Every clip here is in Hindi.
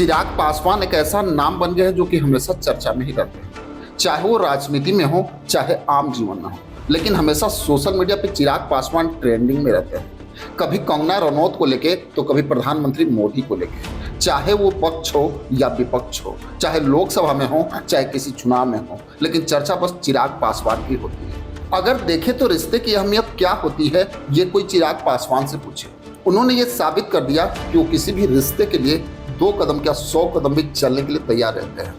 चिराग पासवान एक ऐसा नाम बन गया है जो कि हमेशा चर्चा में ही रहते हैं, चाहे वो राजनीति में हो चाहे आम जीवन में हो। लेकिन हमेशा सोशल मीडिया पे चिराग पासवान ट्रेंडिंग में रहते हैं, कभी कंगना रनौत को लेके तो कभी प्रधानमंत्री मोदी को लेके, चाहे वो पक्ष हो या विपक्ष हो, चाहे लोकसभा में हो चाहे किसी चुनाव में हो, लेकिन चर्चा बस चिराग पासवान की होती है। अगर देखें तो रिश्ते की अहमियत क्या होती है ये कोई चिराग पासवान से पूछे। उन्होंने ये साबित कर दिया कि वो किसी भी रिश्ते के लिए 2 कदम क्या 100 कदम भी चलने के लिए तैयार रहते हैं।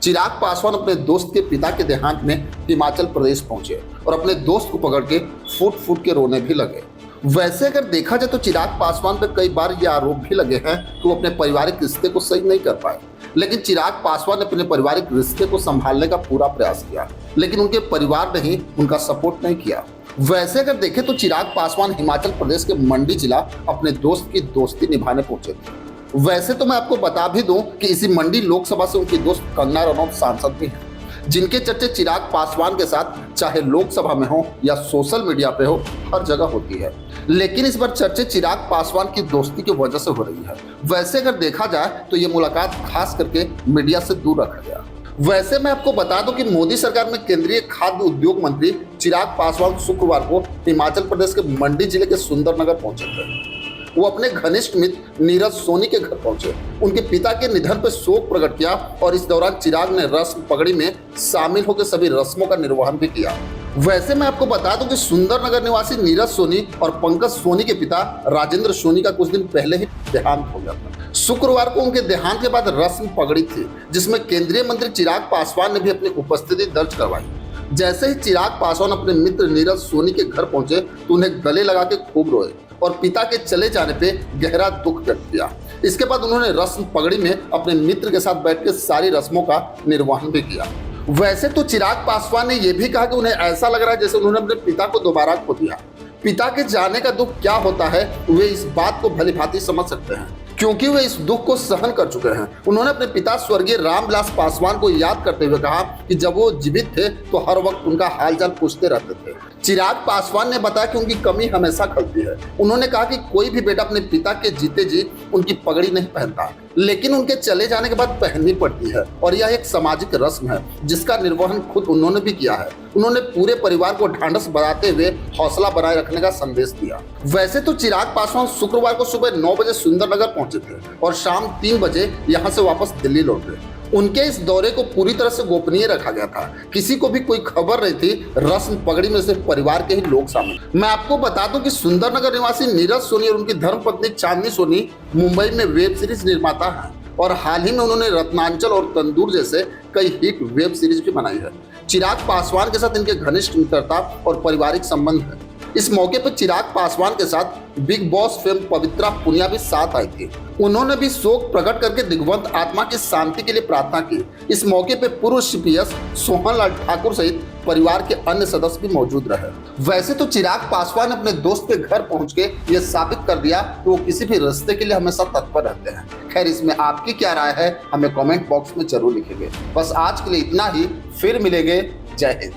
चिराग पासवान अपने दोस्त के पिता के देहांत में हिमाचल प्रदेश पहुंचे और अपने दोस्त को पकड़ के फूट फूट के रोने भी लगे। वैसे अगर देखा जाए तो चिराग पासवान पर कई बार ये आरोप भी लगे हैं कि वो अपने पारिवारिक रिश्ते को सही नहीं कर पाए, लेकिन चिराग पासवान ने अपने पारिवारिक रिश्ते को संभालने का पूरा प्रयास किया, लेकिन उनके परिवार ने ही उनका सपोर्ट नहीं किया। वैसे अगर देखें तो चिराग पासवान हिमाचल प्रदेश के मंडी जिला अपने दोस्त की दोस्ती निभाने पहुंचे थे। वैसे तो मैं आपको बता भी दूं कि इसी मंडी लोकसभा से उनकी दोस्त कंगना रनौत सांसद भी हैं, जिनके चर्चे चिराग पासवान के साथ चाहे लोकसभा में हो या सोशल मीडिया पे हो हर जगह होती है। लेकिन इस बार चर्चे चिराग पासवान की दोस्ती की वजह से हो रही है। वैसे अगर देखा जाए तो ये मुलाकात खास करके मीडिया से दूर रखा गया। वैसे मैं आपको बता दूं कि मोदी सरकार में केंद्रीय खाद्य उद्योग मंत्री चिराग पासवान शुक्रवार को हिमाचल प्रदेश के मंडी जिले के सुंदरनगर पहुंचे थे। वो अपने घनिष्ठ मित्र नीरज सोनी के घर पहुंचे, उनके पिता के निधन पर शोक प्रकट किया और इस दौरान चिराग ने रस्म पगड़ी में शामिल होकर सभी रस्मों का निर्वहन भी किया। वैसे मैं आपको बता दूं कि सुंदरनगर निवासी नीरज सोनी और पंकज सोनी के पिता राजेंद्र सोनी का कुछ दिन पहले ही देहांत हो गया था। शुक्रवार को उनके देहांत के बाद रस्म पगड़ी थी, जिसमें केंद्रीय मंत्री चिराग पासवान ने भी अपनी उपस्थिति दर्ज करवाई। जैसे ही चिराग पासवान अपने मित्र नीरज सोनी के घर पहुंचे तो उन्हें गले लगा के खूब रोए और पिता के चले जाने पे गहरा दुख व्यक्त किया। इसके बाद उन्होंने रस्म पगड़ी में अपने मित्र के साथ बैठकर सारी रस्मों का निर्वहन भी किया। वैसे तो चिराग पासवान ने यह भी कहा कि उन्हें ऐसा लग रहा है जैसे उन्होंने अपने पिता को दोबारा खो दिया। पिता के जाने का दुख क्या होता है वे इस बात को भलीभांति समझ सकते हैं, क्योंकि वे इस दुख को सहन कर चुके हैं। उन्होंने अपने पिता स्वर्गीय रामविलास पासवान को याद करते हुए कहा कि जब वो जीवित थे तो हर वक्त उनका हालचाल पूछते रहते थे। चिराग पासवान ने बताया कि उनकी कमी हमेशा खलती है। उन्होंने कहा कि कोई भी बेटा अपने पिता के जीते जी उनकी पगड़ी नहीं पहनता, लेकिन उनके चले जाने के बाद पहननी पड़ती है और यह एक सामाजिक रस्म है जिसका निर्वहन खुद उन्होंने भी किया है। उन्होंने पूरे परिवार को ढांढस बढ़ाते हुए हौसला बनाए रखने का संदेश दिया। वैसे तो चिराग पासवान शुक्रवार को सुबह 9 बजे सुंदरनगर पहुंचे थे और शाम 3 बजे यहां से वापस दिल्ली लौटे। उनके इस दौरे को पूरी तरह से गोपनीय रखा गया था, किसी को भी कोई खबर नहीं थी। रस्म पगड़ी में सिर्फ परिवार के ही लोग शामिल। मैं आपको बता दूं कि सुंदरनगर निवासी नीरज सोनी और उनकी धर्मपत्नी चांदनी सोनी मुंबई में वेब सीरीज निर्माता हैं और हाल ही में उन्होंने रत्नांचल और तंदूर जैसे कई हिट वेब सीरीज भी बनाई है। चिराग पासवान के साथ इनके घनिष्ठ मित्रता और पारिवारिक संबंध है। इस मौके पर चिराग पासवान के साथ बिग बॉस फिल्म पवित्रा पुनिया भी साथ आई थी। उन्होंने भी शोक प्रकट करके दिग्वंत आत्मा की शांति के लिए प्रार्थना की। इस मौके पर पूर्व सीपीएस सोहनलाल ठाकुर सहित परिवार के अन्य सदस्य भी मौजूद रहे। वैसे तो चिराग पासवान अपने दोस्त के घर पहुंच के ये साबित कर दिया कि वो किसी भी रिश्ते के लिए हमेशा तत्पर रहते हैं। खैर, इसमें आपकी क्या राय है हमें कमेंट बॉक्स में जरूर लिखेंगे। बस आज के लिए इतना ही, फिर मिलेंगे। जय हिंद।